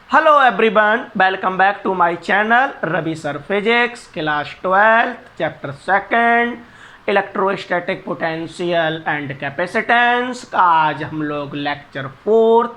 Hello everyone, welcome back to my channel Ravi sir physics class 12 chapter second electrostatic potential and capacitance का आज हम लोग lecture 4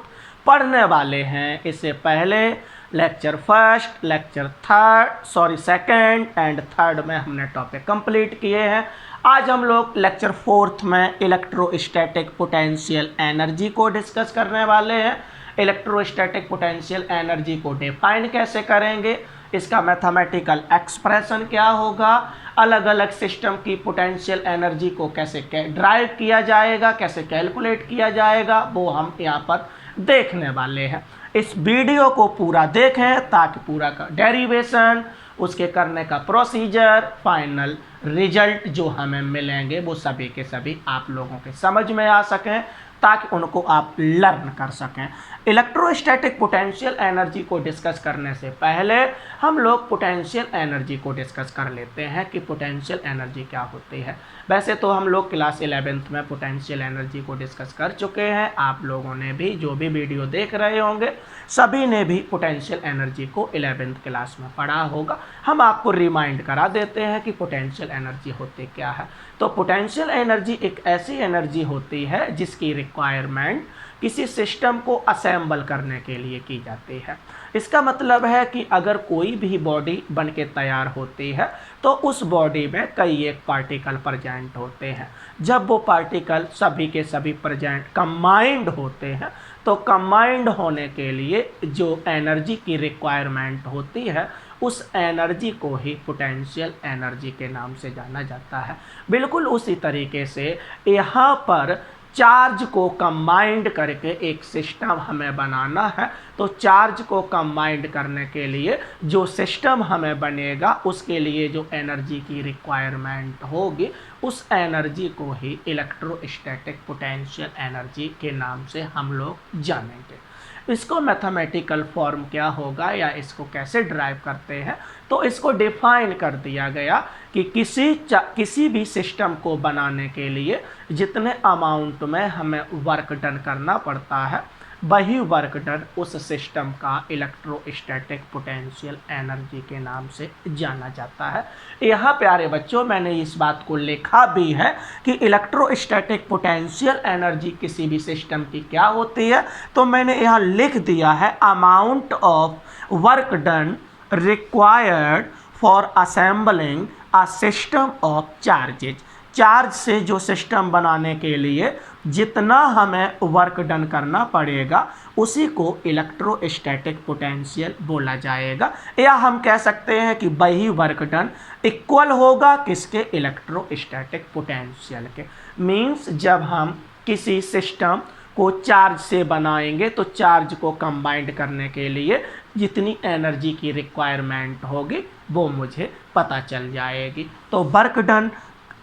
पढ़ने वाले हैं। इससे पहले lecture first, lecture second and third में हमने टॉपिक कंप्लीट किए हैं। आज हम लोग लेक्चर 4 में इलेक्ट्रोस्टैटिक पोटेंशियल एनर्जी को डिस्कस करने वाले हैं। इलेक्ट्रोस्टैटिक पोटेंशियल एनर्जी को डिफाइन कैसे करेंगे, इसका मैथमेटिकल एक्सप्रेशन क्या होगा, अलग अलग सिस्टम की पोटेंशियल एनर्जी को कैसे ड्राइव किया जाएगा, कैसे कैलकुलेट किया जाएगा, वो हम यहाँ पर देखने वाले हैं। इस वीडियो को पूरा देखें ताकि पूरा का डेरिवेशन, उसके करने का प्रोसीजर, फाइनल रिजल्ट जो हमें मिलेंगे वो सभी के सभी आप लोगों के समझ में आ सकें, ताकि उनको आप लर्न कर सकें। इलेक्ट्रोस्टैटिक पोटेंशियल एनर्जी को डिस्कस करने से पहले हम लोग पोटेंशियल एनर्जी को डिस्कस कर लेते हैं कि पोटेंशियल एनर्जी क्या होती है। वैसे तो हम लोग क्लास 11th में पोटेंशियल एनर्जी को डिस्कस कर चुके हैं। आप लोगों ने भी जो भी वीडियो देख रहे होंगे सभी ने भी पोटेंशियल एनर्जी को 11th क्लास में पढ़ा होगा। हम आपको रिमाइंड करा देते हैं कि पोटेंशियल एनर्जी होती क्या है। तो पोटेंशियल एनर्जी एक ऐसी एनर्जी होती है जिसकी रिक्वायरमेंट किसी सिस्टम को असेंबल करने के लिए की जाती है। इसका मतलब है कि अगर कोई भी बॉडी बन के तैयार होती है तो उस बॉडी में कई एक पार्टिकल प्रेजेंट होते हैं। जब वो पार्टिकल सभी के सभी प्रेजेंट कंबाइंड होते हैं तो कंबाइंड होने के लिए जो एनर्जी की रिक्वायरमेंट होती है उस एनर्जी को ही पोटेंशियल एनर्जी के नाम से जाना जाता है। बिल्कुल उसी तरीके से यहाँ पर चार्ज को कंबाइंड करके एक सिस्टम हमें बनाना है, तो चार्ज को कंबाइंड करने के लिए जो सिस्टम हमें बनेगा उसके लिए जो एनर्जी की रिक्वायरमेंट होगी उस एनर्जी को ही इलेक्ट्रोस्टैटिक पोटेंशियल एनर्जी के नाम से हम लोग जानेंगे। इसको मैथमेटिकल फॉर्म क्या होगा या इसको कैसे ड्राइव करते हैं, तो इसको डिफाइन कर दिया गया कि किसी भी सिस्टम को बनाने के लिए जितने अमाउंट में हमें वर्क डन करना पड़ता है वही वर्क डन उस सिस्टम का इलेक्ट्रोस्टैटिक पोटेंशियल एनर्जी के नाम से जाना जाता है। यहाँ प्यारे बच्चों मैंने इस बात को लिखा भी है कि इलेक्ट्रोस्टैटिक पोटेंशियल एनर्जी किसी भी सिस्टम की क्या होती है, तो मैंने यहाँ लिख दिया है amount of work done required for assembling a system of charges. Charge से जो सिस्टम बनाने के लिए जितना हमें वर्क डन करना पड़ेगा उसी को इलेक्ट्रोस्टैटिक पोटेंशियल बोला जाएगा, या हम कह सकते हैं कि वही वर्क डन इक्वल होगा किसके, इलेक्ट्रोस्टैटिक पोटेंशियल के। मींस जब हम किसी सिस्टम को चार्ज से बनाएंगे तो चार्ज को कंबाइंड करने के लिए जितनी एनर्जी की रिक्वायरमेंट होगी वो मुझे पता चल जाएगी। तो वर्क डन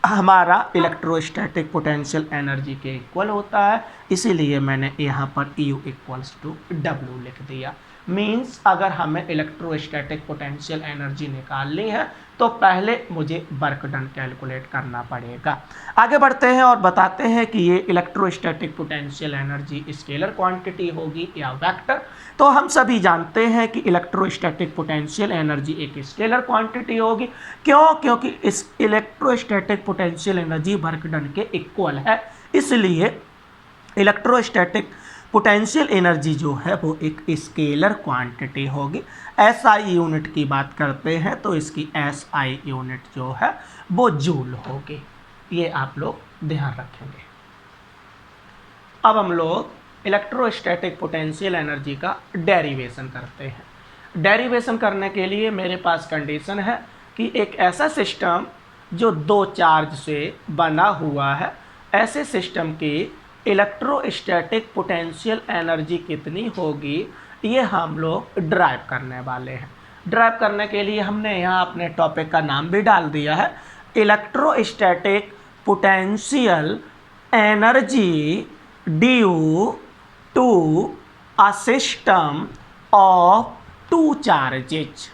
हमारा इलेक्ट्रोस्टैटिक पोटेंशियल एनर्जी के इक्वल होता है, इसीलिए मैंने यहाँ पर U = W लिख दिया। मींस अगर हमें इलेक्ट्रोस्टैटिक पोटेंशियल एनर्जी निकालनी है तो पहले मुझे वर्क डन कैलकुलेट करना पड़ेगा। आगे बढ़ते हैं और बताते हैं कि ये electrostatic potential energy scalar quantity होगी या वेक्टर। तो हम सभी जानते हैं कि इलेक्ट्रोस्टैटिक पोटेंशियल एनर्जी एक स्केलर क्वांटिटी होगी। क्यों? क्योंकि इस electrostatic potential energy work done के इक्वल है, इसलिए इलेक्ट्रोस्टैटिक पोटेंशियल एनर्जी जो है वो एक स्केलर क्वांटिटी होगी। SI यूनिट की बात करते हैं तो इसकी SI यूनिट जो है वो जूल होगी। ये आप लोग ध्यान रखेंगे। अब हम लोग इलेक्ट्रोस्टैटिक पोटेंशियल एनर्जी का डेरिवेशन करते हैं। डेरिवेशन करने के लिए मेरे पास कंडीशन है कि एक ऐसा सिस्टम जो दो चार्ज से बना हुआ है, ऐसे सिस्टम की इलेक्ट्रोस्टैटिक पोटेंशियल एनर्जी कितनी होगी ये हम लोग ड्राइव करने वाले हैं। ड्राइव करने के लिए हमने यहाँ अपने टॉपिक का नाम भी डाल दिया है, electrostatic potential energy due to a system of two charges.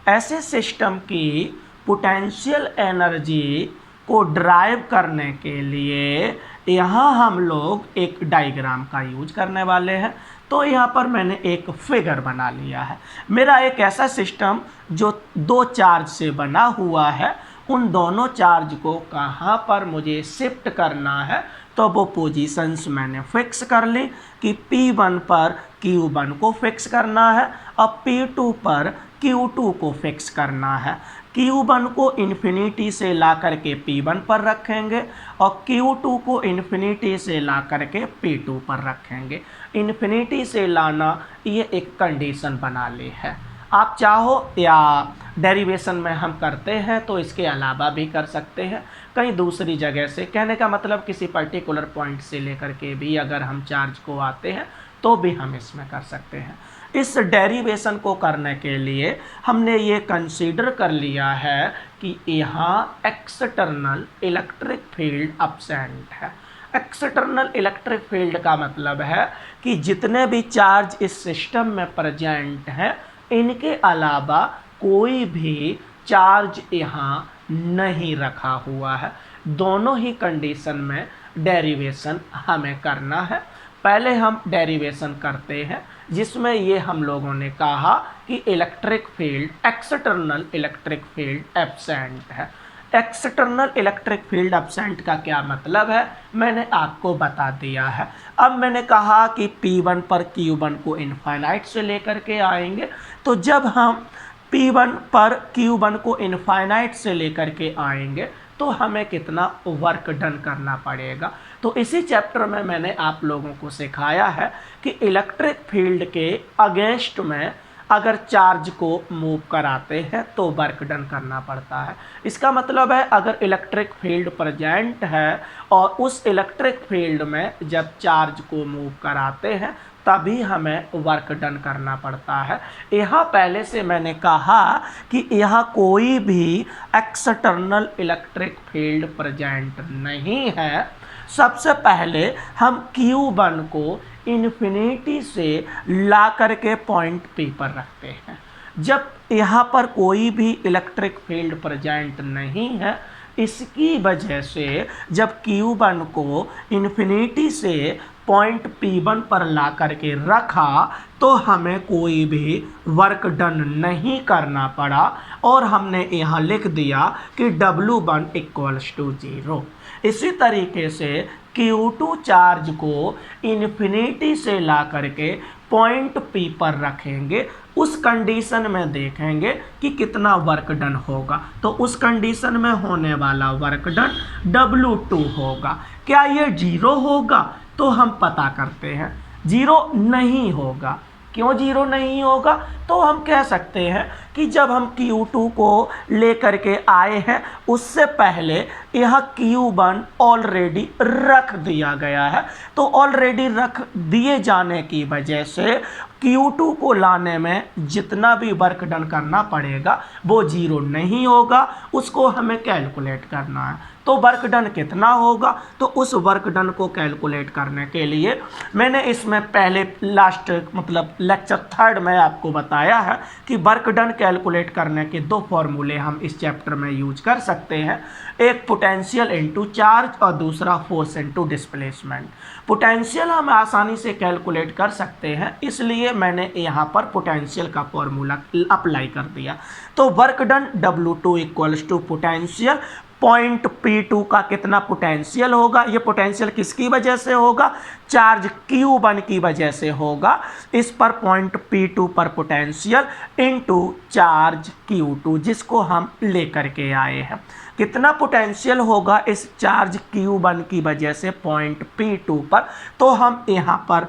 ऐसे सिस्टम की पोटेंशियल एनर्जी को ड्राइव करने के लिए यहाँ हम लोग एक डायग्राम का यूज करने वाले हैं। तो यहाँ पर मैंने एक फिगर बना लिया है। मेरा एक ऐसा सिस्टम जो दो चार्ज से बना हुआ है, उन दोनों चार्ज को कहाँ पर मुझे शिफ्ट करना है, तो वो पोजीशंस मैंने फिक्स कर ली कि P1 पर Q1 को फिक्स करना है और P2 पर Q2 को फिक्स करना है। Q1 को इन्फिनिटी से ला करके P1 पर रखेंगे और Q2 को इन्फिनिटी से ला करके P2 पर रखेंगे। इन्फिनिटी से लाना ये एक कंडीशन बना ली है। आप चाहो या डेरिवेशन में हम करते हैं तो इसके अलावा भी कर सकते हैं, कहीं दूसरी जगह से। कहने का मतलब किसी पर्टिकुलर पॉइंट से लेकर के भी अगर हम चार्ज को आते हैं तो भी हम इसमें कर सकते हैं। इस डेरिवेशन को करने के लिए हमने ये कंसीडर कर लिया है कि यहाँ एक्सटर्नल इलेक्ट्रिक फील्ड एब्सेंट है। एक्सटर्नल इलेक्ट्रिक फील्ड का मतलब है कि जितने भी चार्ज इस सिस्टम में प्रेजेंट हैं, इनके अलावा कोई भी चार्ज यहाँ नहीं रखा हुआ है। दोनों ही कंडीशन में डेरिवेशन हमें करना है। पहले हम डेरिवेशन करते हैं जिसमें ये हम लोगों ने कहा कि electric field, external electric field absent है। एक्सटर्नल इलेक्ट्रिक फील्ड एब्सेंट का क्या मतलब है मैंने आपको बता दिया है। अब मैंने कहा कि P1 पर Q1 को इनफाइनाइट से लेकर के आएंगे, तो जब हम P1 पर Q1 को इनफाइनाइट से लेकर के आएंगे तो हमें कितना वर्क डन करना पड़ेगा। तो इसी चैप्टर में मैंने आप लोगों को सिखाया है कि इलेक्ट्रिक फील्ड के अगेंस्ट में अगर चार्ज को मूव कराते हैं तो वर्क डन करना पड़ता है। इसका मतलब है अगर इलेक्ट्रिक फील्ड प्रेजेंट है और उस इलेक्ट्रिक फील्ड में जब चार्ज को मूव कराते हैं तभी हमें वर्क डन करना पड़ता है। यहाँ पहले से मैंने कहा कि यहाँ कोई भी एक्सटर्नल इलेक्ट्रिक फील्ड प्रेजेंट नहीं है। सबसे पहले हम Q1 को इन्फिनिटी से ला करके पॉइंट P पर रखते हैं। जब यहाँ पर कोई भी इलेक्ट्रिक फील्ड प्रेजेंट नहीं है, इसकी वजह से जब Q1 को इन्फिनिटी से पॉइंट P1 पर ला करके रखा तो हमें कोई भी वर्क डन नहीं करना पड़ा और हमने यहाँ लिख दिया कि W1 = 0। इसी तरीके से Q2 चार्ज को इन्फिनिटी से ला करके पॉइंट P पर रखेंगे। उस कंडीशन में देखेंगे कि कितना वर्क डन होगा। तो उस कंडीशन में होने वाला वर्क डन W2 होगा। क्या ये 0 होगा? तो हम पता करते हैं 0 नहीं होगा। क्यों 0 नहीं होगा? तो हम कह सकते हैं कि जब हम Q2 को लेकर के आए हैं उससे पहले यह Q1 ऑलरेडी रख दिया गया है। तो ऑलरेडी रख दिए जाने की वजह से Q2 को लाने में जितना भी वर्क डन करना पड़ेगा वो 0 नहीं होगा, उसको हमें कैलकुलेट करना है। तो वर्क डन कितना होगा? तो उस वर्क डन को कैलकुलेट करने के लिए मैंने इसमें पहले लास्ट मतलब लेक्चर 3 में आपको बताया है कि वर्क डन कैलकुलेट करने के दो फॉर्मूले हम इस चैप्टर में यूज कर सकते हैं। एक पोटेंशियल इनटू चार्ज और दूसरा फोर्स इनटू डिस्प्लेसमेंट। पोटेंशियल हम आसानी से कैलकुलेट कर सकते हैं, इसलिए मैंने यहाँ पर पोटेंशियल का फॉर्मूला अप्लाई कर दिया। तो work done W2 = potential point P2 का कितना पोटेंशियल होगा। ये पोटेंशियल किसकी वजह से होगा? चार्ज Q1 की वजह से होगा। इस पर पॉइंट P2 पर पोटेंशियल इनटू चार्ज Q2 जिसको हम लेकर के आए हैं। कितना पोटेंशियल होगा इस चार्ज Q1 की वजह से पॉइंट P2 पर? तो हम यहाँ पर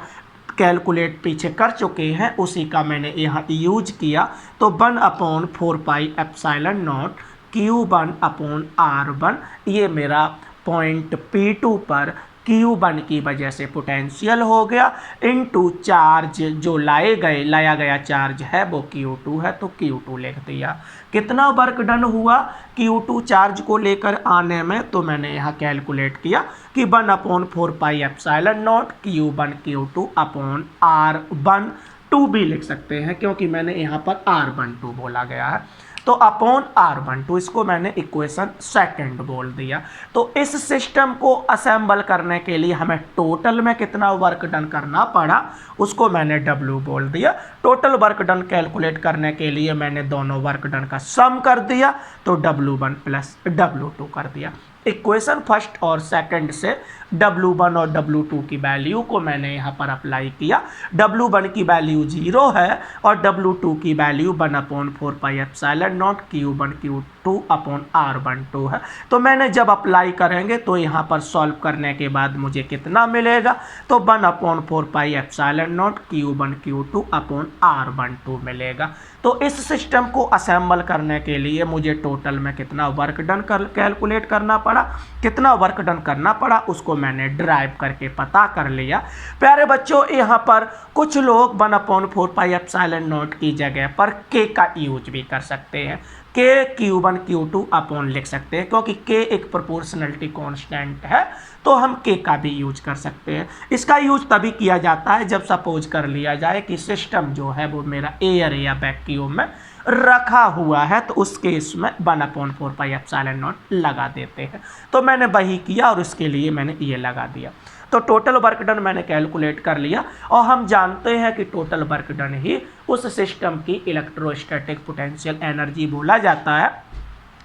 कैलकुलेट पीछे कर चुके हैं, उसी का मैंने यहाँ यूज किया। तो 1/4πε0 Q1/R1 ये मेरा पॉइंट P2 पर Q1 की वजह से पोटेंशियल हो गया इनटू चार्ज जो लाया गया चार्ज है वो Q2 है, तो Q2 लिख दिया। कितना वर्क डन हुआ Q2 चार्ज को लेकर आने में? तो मैंने यहाँ कैलकुलेट किया कि 1/4πε0 Q1 Q2/R12 भी लिख सकते हैं क्योंकि मैंने यहाँ पर R12 बोला गया है। तो अपॉन R12, इसको मैंने इक्वेशन सेकंड बोल दिया। तो इस सिस्टम को असेंबल करने के लिए हमें टोटल में कितना वर्क डन करना पड़ा उसको मैंने W बोल दिया। टोटल वर्क डन कैलकुलेट करने के लिए मैंने दोनों वर्क डन का सम कर दिया, तो W1 प्लस W2 कर दिया। इक्वेशन फर्स्ट और सेकंड से W1 और W2 की वैल्यू को मैंने यहाँ पर अप्लाई किया। W1 की वैल्यू 0 है और W2 की value 1/4 pi epsilon not Q1 Q2 upon R12 है। तो मैंने जब अप्लाई करेंगे तो यहाँ पर सॉल्व करने के बाद मुझे कितना मिलेगा, तो 1/4 pi epsilon not Q1 Q2 upon R12 मिलेगा। तो इस सिस्टम को असेंबल करने के लिए मुझे टोटल में कितना वर्क डन कैलकुलेट करना पड़ा, कितना वर्क डन करना पड़ा उसको मैंने ड्राइव करके पता कर लिया। प्यारे बच्चों, यहाँ पर कुछ लोग 1/4 पाई एप्सिलॉन नॉट की जगह पर के का यूज भी कर सकते हैं। के Q1 Q2 अपॉन लिख सकते हैं, क्योंकि के एक प्रोपोर्शनलिटी कांस्टेंट है तो हम के का भी यूज कर सकते हैं। इसका यूज तभी किया जाता है जब सपोज कर लिया जाए कि सिस्टम जो है वो मेरा एयर या वैक्यूम में रखा हुआ है, तो उस केस में 1/4 पाई एप्सिलॉन नॉट लगा देते हैं। तो मैंने वही किया और इसके लिए मैंने ये लगा दिया। तो टोटल वर्क डन मैंने कैलकुलेट कर लिया और हम जानते हैं कि टोटल वर्क डन ही उस सिस्टम की इलेक्ट्रोस्टैटिक पोटेंशियल एनर्जी बोला जाता है।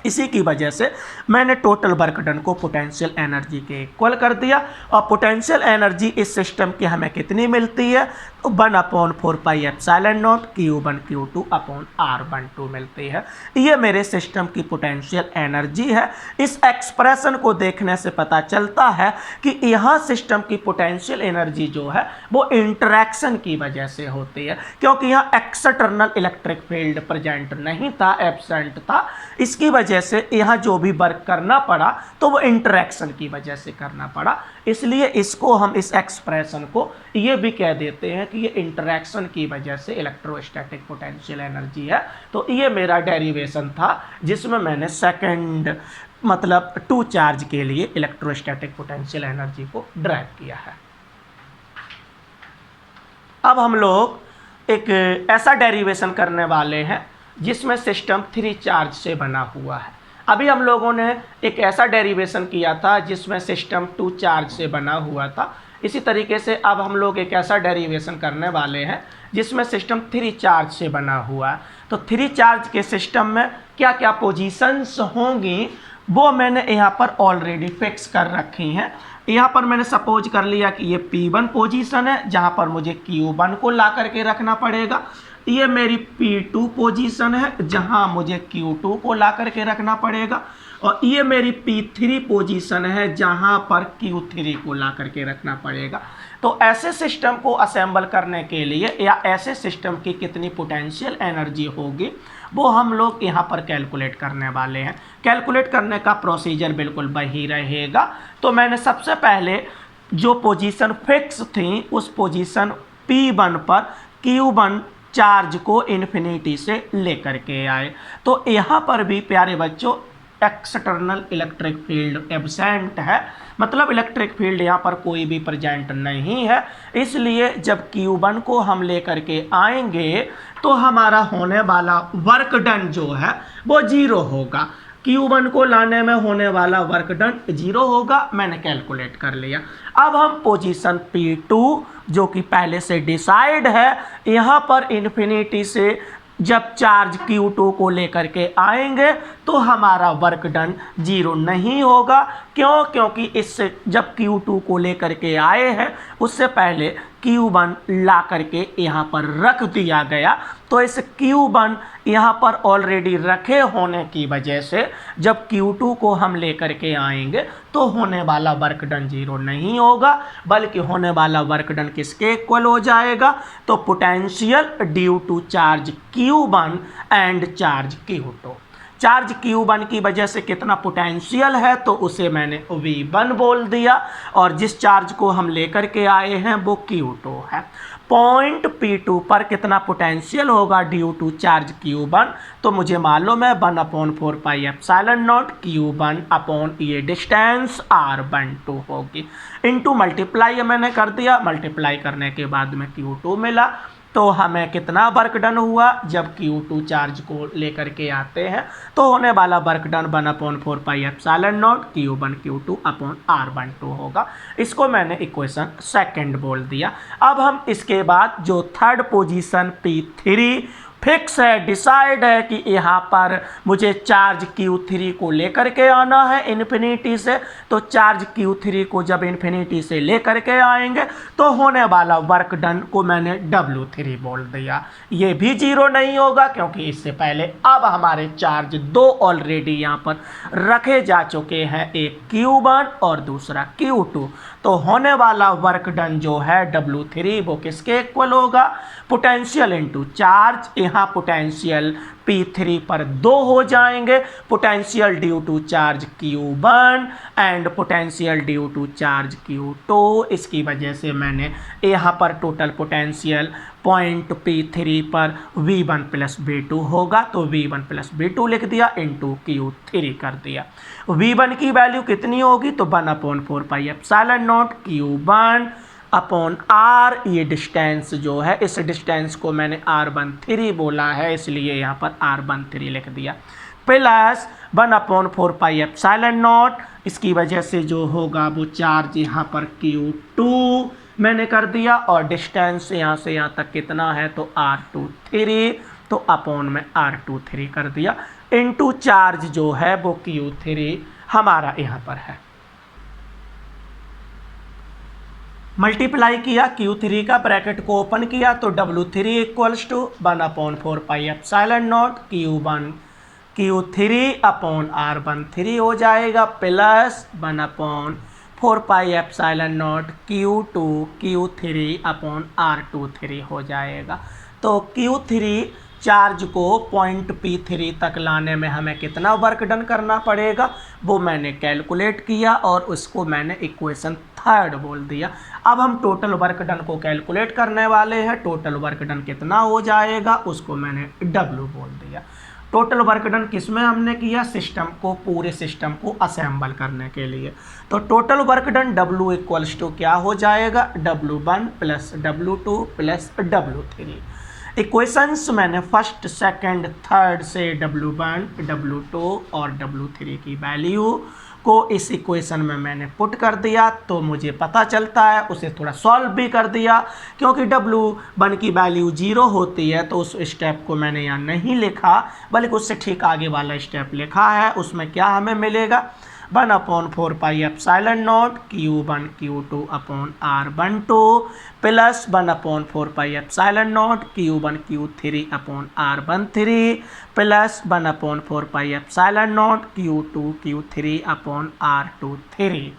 इसी की वजह से मैंने टोटल वर्क डन को पोटेंशियल एनर्जी के इक्वल कर दिया। और पोटेंशियल एनर्जी इस सिस्टम की हमें कितनी मिलती है, तो 1/4 pi epsilon not Q1 Q2 upon R12 मिलती है। ये मेरे सिस्टम की पोटेंशियल एनर्जी है। इस एक्सप्रेशन को देखने से पता चलता है कि यहाँ सिस्टम की पोटेंशियल एनर्जी जो है वो इंटरेक्शन की वजह से होती है, क्योंकि यहाँ एक्सटर्नल इलेक्ट्रिक फील्ड प्रेजेंट नहीं था, एब्सेंट था। इसकी वजह से यहाँ जो भी वर्क करना पड़ा तो वो इंटरेक्शन की वजह से करना पड़ा। इसलिए इसको हम इस एक्सप्रेशन को ये भी कह देते हैं कि ये इंटरेक्शन की वजह से इलेक्ट्रोस्टैटिक पोटेंशियल एनर्जी है। तो ये मेरा डेरिवेशन था जिसमें मैंने सेकंड मतलब 2 चार्ज के लिए इलेक्ट्रोस्टैटिक पोटेंशियल एनर्जी को ड्राइव किया है। अब हम लोग एक ऐसा डेरिवेशन करने वाले हैं जिसमें सिस्टम 3 चार्ज से बना हुआ है। अभी हम लोगों ने एक ऐसा डेरिवेशन किया था जिसमें सिस्टम 2 चार्ज से बना हुआ था। इसी तरीके से अब हम लोग एक ऐसा डेरिवेशन करने वाले हैं जिसमें सिस्टम 3 चार्ज से बना हुआ है। तो 3 चार्ज के सिस्टम में क्या क्या पोजीशंस होंगी वो मैंने यहाँ पर ऑलरेडी फिक्स कर रखी हैं। यहाँ पर मैंने सपोज कर लिया कि ये P1 पोजीशन है जहाँ पर मुझे Q1 को ला करके रखना पड़ेगा। ये मेरी P2 पोजीशन है जहाँ मुझे Q2 को ला करके रखना पड़ेगा। और ये मेरी P3 पोजीशन है जहाँ पर Q3 को ला करके रखना पड़ेगा। तो ऐसे सिस्टम को असेंबल करने के लिए या ऐसे सिस्टम की कितनी पोटेंशियल एनर्जी होगी वो हम लोग यहाँ पर कैलकुलेट करने वाले हैं। कैलकुलेट करने का प्रोसीजर बिल्कुल वही रहेगा। तो मैंने सबसे पहले जो पोजीशन फिक्स थी उस पोजीशन P1 पर Q1 चार्ज को इन्फिनिटी से लेकर के आए। तो यहाँ पर भी प्यारे बच्चों एक्सटर्नल इलेक्ट्रिक फील्ड एब्सेंट है, मतलब इलेक्ट्रिक फील्ड यहाँ पर कोई भी प्रेजेंट नहीं है। इसलिए जब Q1 को हम लेकर के आएंगे तो हमारा होने वाला वर्क डन जो है वो 0 होगा। Q1 को लाने में होने वाला वर्क डन 0 होगा, मैंने कैलकुलेट कर लिया। अब हम पोजीशन P2 जो कि पहले से डिसाइड है, यहाँ पर इन्फिनिटी से जब चार्ज Q2 को लेकर के आएंगे तो हमारा वर्क डन 0 नहीं होगा। क्यों? क्योंकि इससे जब Q2 को लेकर के आए हैं उससे पहले Q1 ला करके यहाँ पर रख दिया गया। तो इस Q1 यहाँ पर ऑलरेडी रखे होने की वजह से जब Q2 को हम लेकर के आएंगे तो होने वाला वर्क डन 0 नहीं होगा, बल्कि होने वाला वर्क डन किसके इक्वल हो जाएगा, तो potential due to charge Q1 and charge Q2। Charge Q1 की वजह से कितना पोटेंशियल है तो उसे मैंने V1 बोल दिया, और जिस चार्ज को हम लेकर के आए हैं वो Q2 है। पॉइंट P2 पर कितना पोटेंशियल होगा ड्यू टू चार्ज Q1, तो मुझे मालूम है 1/4 pi epsilon not Q1 upon ये डिस्टेंस R12 होगी। इनटू मल्टीप्लाई मैंने कर दिया, मल्टीप्लाई करने के बाद में Q2 मिला। तो हमें कितना वर्क डन हुआ, जब Q2 चार्ज को लेकर के आते हैं तो होने वाला work done 1/4 pi epsilon not Q1 Q2 upon R12 होगा। इसको मैंने इक्वेशन सेकंड बोल दिया। अब हम इसके बाद जो थर्ड पोजीशन P3 फिक्स है, डिसाइड है कि यहाँ पर मुझे चार्ज Q3 को लेकर के आना है इन्फिनिटी से, तो चार्ज Q3 को जब इन्फिनिटी से लेकर के आएंगे तो होने वाला वर्क डन को मैंने W3 बोल दिया। ये भी जीरो नहीं होगा क्योंकि इससे पहले अब हमारे चार्ज दो ऑलरेडी यहाँ पर रखे जा चुके हैं, एक Q1 और दूसरा Q2। तो होने वाला वर्क डन जो है W3 वो किसके इक्वल होगा, पोटेंशियल इनटू चार्ज। यहाँ पोटेंशियल P3 पर 2 हो जाएंगे, potential due to charge Q1 and potential due to charge Q2। इसकी वजह से मैंने यहाँ पर टोटल पोटेंशियल पॉइंट P3 पर V1 प्लस V2 होगा, तो V1 प्लस V2 लिख दिया, इंटू Q3 कर दिया। V1 की वैल्यू कितनी होगी, तो 1/4 pi epsilon not Q1 upon R। ये डिस्टेंस जो है, इस डिस्टेंस को मैंने R13 बोला है, इसलिए यहाँ पर R13 लिख दिया, प्लस 1/4 पाई एप्सिलॉन नॉट। इसकी वजह से जो होगा वो चार्ज यहाँ पर Q2 मैंने कर दिया, और डिस्टेंस यहाँ से यहाँ तक कितना है, तो R23, तो अपॉन में R23 कर दिया, इनटू चार्ज जो है वो Q3 हमारा यहाँ पर है। मल्टीप्लाई किया Q3 का, ब्रैकेट को ओपन किया तो W3 equals to 1/4 pi epsilon naught Q3 upon R13 हो जाएगा, plus 1/4 pi epsilon naught Q2 Q3 upon R23 हो जाएगा। तो Q3 चार्ज को पॉइंट P3 तक लाने में हमें कितना वर्क डन करना पड़ेगा वो मैंने कैलकुलेट किया और उसको मैंने इक्वेशन थर्ड बोल दिया। अब हम टोटल वर्क डन को कैलकुलेट करने वाले हैं। टोटल वर्क डन कितना हो जाएगा उसको मैंने W बोल दिया। टोटल वर्क डन किसमें हमने किया, सिस्टम को, पूरे सिस्टम को असेंबल करने के लिए। तो total work done W equals to क्या हो जाएगा, W1 plus W2 plus W3। Equations मैंने फर्स्ट सेकंड थर्ड से W1 W2 और W3 की वैल्यू को इस इक्वेशन में मैंने पुट कर दिया, तो मुझे पता चलता है, उसे थोड़ा सॉल्व भी कर दिया, क्योंकि W1 की वैल्यू 0 होती है तो उस स्टेप को मैंने यहाँ नहीं लिखा, बल्कि उससे ठीक आगे वाला स्टेप लिखा है। उसमें क्या हमें मिलेगा, 1/4 pi epsilon not Q1 Q2 upon R12 plus 1/4 pi epsilon not Q1 Q3 upon R13 plus 1/4 pi epsilon naught Q2 Q3 upon R23।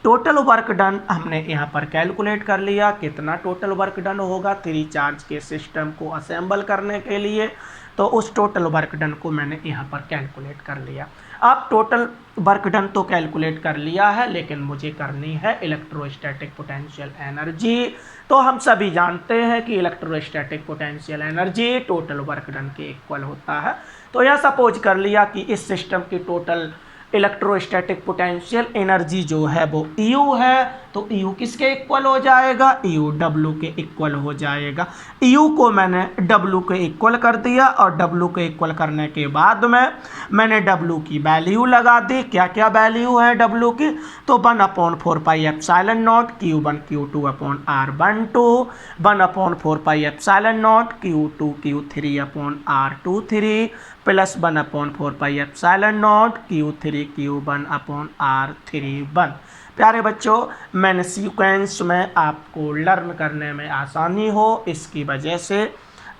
Total work done हमने यहाँ पर कैलकुलेट कर लिया। कितना टोटल वर्क डन होगा 3 चार्ज के system को assemble करने के लिए, तो उस टोटल वर्क डन को मैंने यहाँ पर कैलकुलेट कर लिया। अब टोटल वर्क डन तो कैलकुलेट कर लिया है, लेकिन मुझे करनी है इलेक्ट्रोस्टैटिक पोटेंशियल एनर्जी। तो हम सभी जानते हैं कि electrostatic potential energy total work done के इक्वल होता है। तो यह सपोज कर लिया कि इस सिस्टम की टोटल इलेक्ट्रोस्टैटिक पोटेंशियल एनर्जी जो है वो EU है, तो EU किसके इक्वल हो जाएगा, EU W के इक्वल हो जाएगा। EU को मैंने W के इक्वल कर दिया और W के इक्वल करने के बाद में मैंने W की वैल्यू लगा दी। क्या क्या वैल्यू है W की, तो 1/4 pi epsilon not Q1 Q2 upon R12, 1/4 pi epsilon naught Q2 Q3 upon R23 plus 1/4 pi epsilon naught Q3 Q1 upon R31। प्यारे बच्चों, मैंने सीक्वेंस में आपको लर्न करने में आसानी हो इसकी वजह से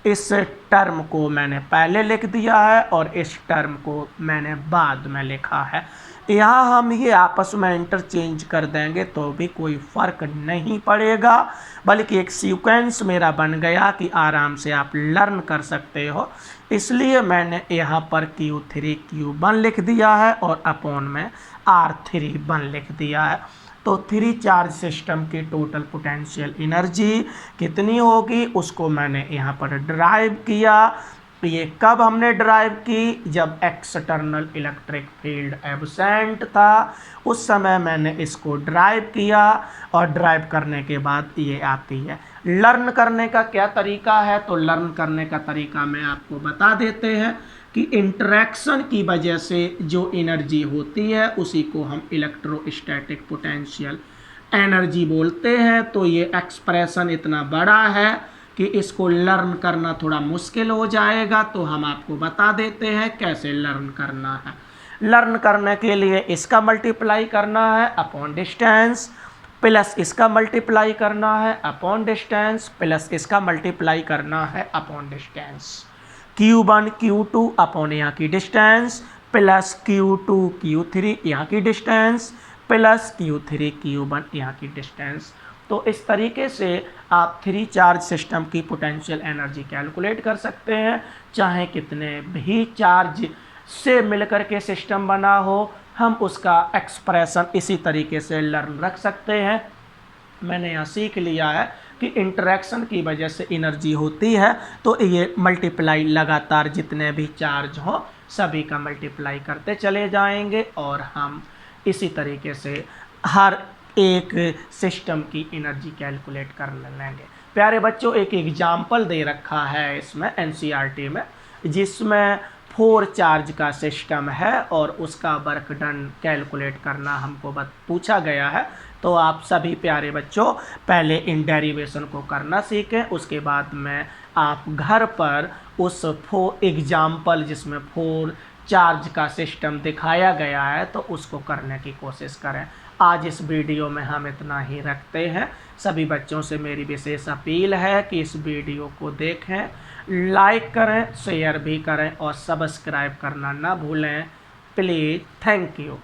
इस टर्म को मैंने पहले लिख दिया है और इस टर्म को मैंने बाद में लिखा है। यहाँ हम ये आपस में इंटरचेंज कर देंगे तो भी कोई फ़र्क नहीं पड़ेगा, बल्कि एक सीक्वेंस मेरा बन गया कि आराम से आप लर्न कर सकते हो। इसलिए मैंने यहाँ पर Q3 Q1 लिख दिया है और अपॉन में R31 लिख दिया है। तो 3 चार्ज सिस्टम की टोटल पोटेंशियल एनर्जी कितनी होगी उसको मैंने यहाँ पर ड्राइव किया। ये कब हमने ड्राइव की, जब एक्सटर्नल इलेक्ट्रिक फील्ड एब्सेंट था, उस समय मैंने इसको ड्राइव किया और ड्राइव करने के बाद ये आती है। लर्न करने का क्या तरीका है, तो लर्न करने का तरीका मैं आपको बता देते हैं कि इंटरेक्शन की वजह से जो एनर्जी होती है उसी को हम इलेक्ट्रोस्टैटिक पोटेंशियल एनर्जी बोलते हैं। तो ये एक्सप्रेशन इतना बड़ा है कि इसको लर्न करना थोड़ा मुश्किल हो जाएगा, तो हम आपको बता देते हैं कैसे लर्न करना है। लर्न करने के लिए इसका मल्टीप्लाई करना है अपॉन डिस्टेंस, प्लस इसका मल्टीप्लाई करना है अपॉन डिस्टेंस, प्लस इसका मल्टीप्लाई करना है upon distance. Q1 Q2 upon यहाँ की डिस्टेंस, प्लस Q2 Q3 यहाँ की डिस्टेंस, प्लस Q3 Q1 यहाँ की डिस्टेंस। तो इस तरीके से आप 3 चार्ज सिस्टम की पोटेंशियल एनर्जी कैलकुलेट कर सकते हैं। चाहे कितने भी चार्ज से मिलकर के सिस्टम बना हो, हम उसका एक्सप्रेशन इसी तरीके से लर्न रख सकते हैं। मैंने यहाँ सीख लिया है कि इंटरेक्शन की वजह से एनर्जी होती है, तो ये मल्टीप्लाई लगातार जितने भी चार्ज हो सभी का मल्टीप्लाई करते चले जाएंगे और हम इसी तरीके से हर एक सिस्टम की एनर्जी कैलकुलेट कर लेंगे। प्यारे बच्चों, एक एग्जाम्पल दे रखा है इसमें एनसीईआरटी में, जिसमें 4 चार्ज का सिस्टम है और उसका वर्क डन कैलकुलेट करना हमको पूछा गया है। तो आप सभी प्यारे बच्चों पहले इन डेरिवेशन को करना सीखें, उसके बाद में आप घर पर उस 4 एग्जाम्पल जिसमें 4 चार्ज का सिस्टम दिखाया गया है तो उसको करने की कोशिश करें। आज इस वीडियो में हम इतना ही रखते हैं। सभी बच्चों से मेरी विशेष अपील है कि इस वीडियो को देखें, लाइक करें, शेयर भी करें और सब्सक्राइब करना ना भूलें प्लीज़। Thank you.